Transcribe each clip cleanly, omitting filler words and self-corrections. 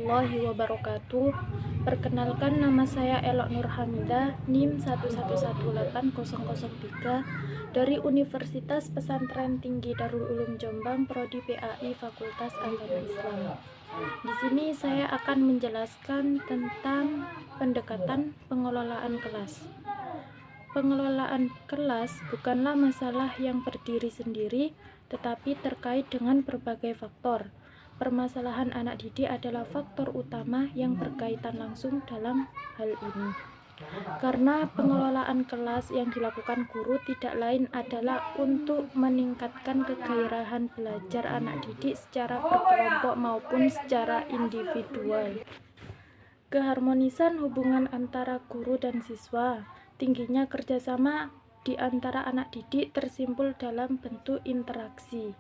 warahmatullahi wabarakatuh. Perkenalkan, nama saya Elok Nur Hamidah, NIM 1118003 dari Universitas Pesantren Tinggi Darul Ulum Jombang, Prodi PAI Fakultas Agama Islam. Di sini saya akan menjelaskan tentang pendekatan pengelolaan kelas. Pengelolaan kelas bukanlah masalah yang berdiri sendiri, tetapi terkait dengan berbagai faktor. Permasalahan anak didik adalah faktor utama yang berkaitan langsung dalam hal ini. Karena pengelolaan kelas yang dilakukan guru tidak lain adalah untuk meningkatkan kegairahan belajar anak didik secara berkelompok maupun secara individual. Keharmonisan hubungan antara guru dan siswa, tingginya kerjasama di antara anak didik tersimpul dalam bentuk interaksi.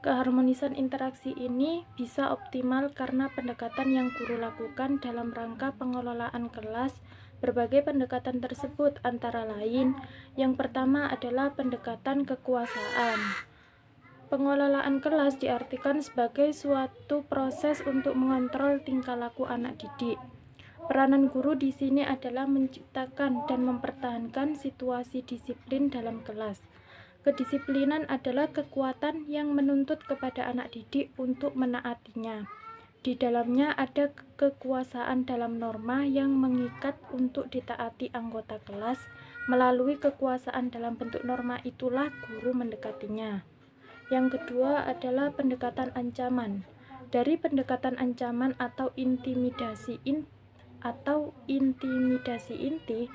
Keharmonisan interaksi ini bisa optimal karena pendekatan yang guru lakukan dalam rangka pengelolaan kelas. Berbagai pendekatan tersebut antara lain, yang pertama adalah pendekatan kekuasaan. Pengelolaan kelas diartikan sebagai suatu proses untuk mengontrol tingkah laku anak didik. Peranan guru di sini adalah menciptakan dan mempertahankan situasi disiplin dalam kelas. Kedisiplinan adalah kekuatan yang menuntut kepada anak didik untuk menaatinya. Di dalamnya ada kekuasaan dalam norma yang mengikat untuk ditaati anggota kelas. Melalui kekuasaan dalam bentuk norma itulah guru mendekatinya. Yang kedua adalah pendekatan ancaman. Dari pendekatan ancaman atau intimidasi inti,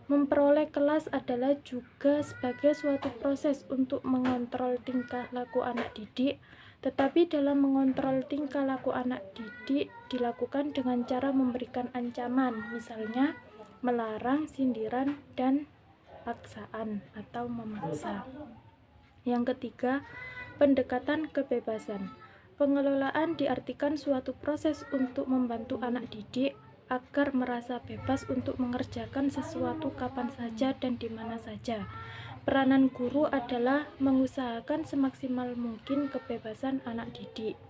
memperoleh kelas adalah juga sebagai suatu proses untuk mengontrol tingkah laku anak didik, tetapi dalam mengontrol tingkah laku anak didik dilakukan dengan cara memberikan ancaman, misalnya melarang, sindiran, dan paksaan atau memaksa. Yang ketiga, pendekatan kebebasan. Pengelolaan diartikan suatu proses untuk membantu anak didik agar merasa bebas untuk mengerjakan sesuatu kapan saja dan di mana saja. Peranan guru adalah mengusahakan semaksimal mungkin kebebasan anak didik.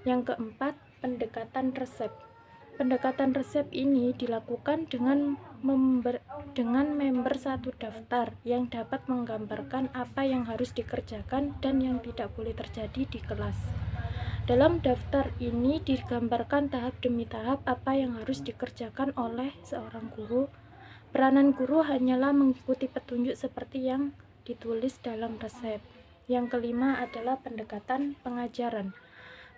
Yang keempat, pendekatan resep. Pendekatan resep ini dilakukan dengan member satu daftar yang dapat menggambarkan apa yang harus dikerjakan dan yang tidak boleh terjadi di kelas. Dalam daftar ini digambarkan tahap demi tahap apa yang harus dikerjakan oleh seorang guru. Peranan guru hanyalah mengikuti petunjuk seperti yang ditulis dalam resep. Yang kelima adalah pendekatan pengajaran.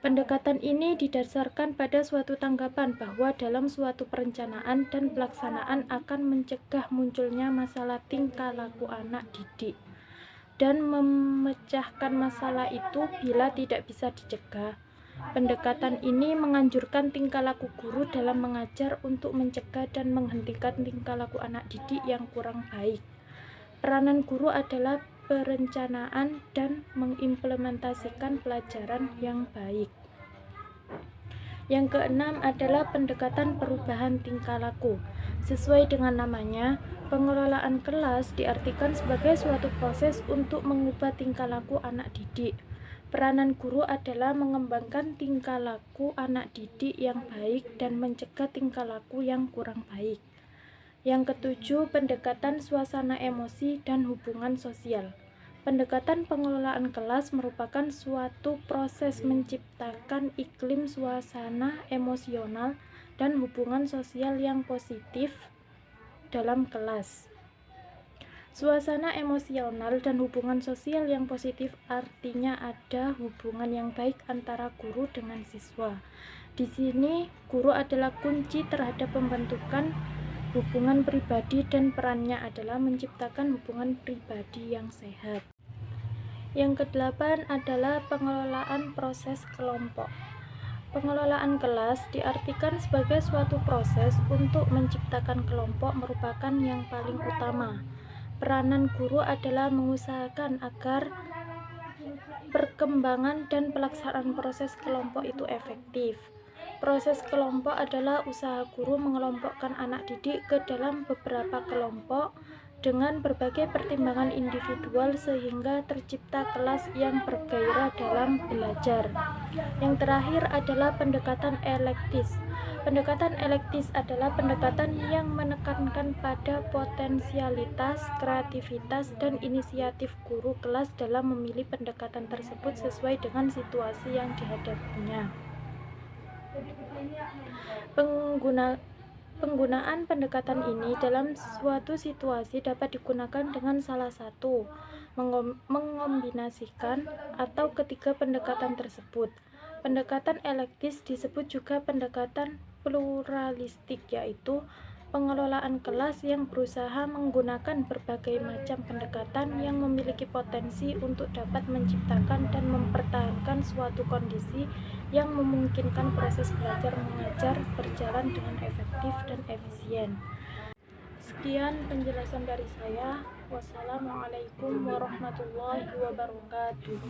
Pendekatan ini didasarkan pada suatu tanggapan bahwa dalam suatu perencanaan dan pelaksanaan akan mencegah munculnya masalah tingkah laku anak didik dan memecahkan masalah itu bila tidak bisa dicegah. Pendekatan ini menganjurkan tingkah laku guru dalam mengajar untuk mencegah dan menghentikan tingkah laku anak didik yang kurang baik. Peranan guru adalah perencanaan dan mengimplementasikan pelajaran yang baik. Yang keenam adalah pendekatan perubahan tingkah laku. Sesuai dengan namanya, pengelolaan kelas diartikan sebagai suatu proses untuk mengubah tingkah laku anak didik. Peranan guru adalah mengembangkan tingkah laku anak didik yang baik dan mencegah tingkah laku yang kurang baik. Yang ketujuh, pendekatan suasana emosi dan hubungan sosial. Pendekatan pengelolaan kelas merupakan suatu proses menciptakan iklim suasana emosional dan hubungan sosial yang positif dalam kelas. Suasana emosional dan hubungan sosial yang positif artinya ada hubungan yang baik antara guru dengan siswa. Di sini, guru adalah kunci terhadap pembentukan hubungan pribadi dan perannya adalah menciptakan hubungan pribadi yang sehat. Yang kedelapan adalah pengelolaan proses kelompok. Pengelolaan kelas diartikan sebagai suatu proses untuk menciptakan kelompok merupakan yang paling utama. Peranan guru adalah mengusahakan agar perkembangan dan pelaksanaan proses kelompok itu efektif. Proses kelompok adalah usaha guru mengelompokkan anak didik ke dalam beberapa kelompok dengan berbagai pertimbangan individual sehingga tercipta kelas yang bergairah dalam belajar. Yang terakhir adalah pendekatan elektis. Pendekatan elektis adalah pendekatan yang menekankan pada potensialitas, kreativitas, dan inisiatif guru kelas dalam memilih pendekatan tersebut sesuai dengan situasi yang dihadapinya. Penggunaan pendekatan ini dalam suatu situasi dapat digunakan dengan salah satu, mengombinasikan, atau ketiga pendekatan tersebut. Pendekatan elektis disebut juga pendekatan pluralistik, yaitu pengelolaan kelas yang berusaha menggunakan berbagai macam pendekatan yang memiliki potensi untuk dapat menciptakan dan mempertahankan suatu kondisi yang memungkinkan proses belajar mengajar berjalan dengan efektif dan efisien. Sekian penjelasan dari saya. Wassalamualaikum warahmatullahi wabarakatuh.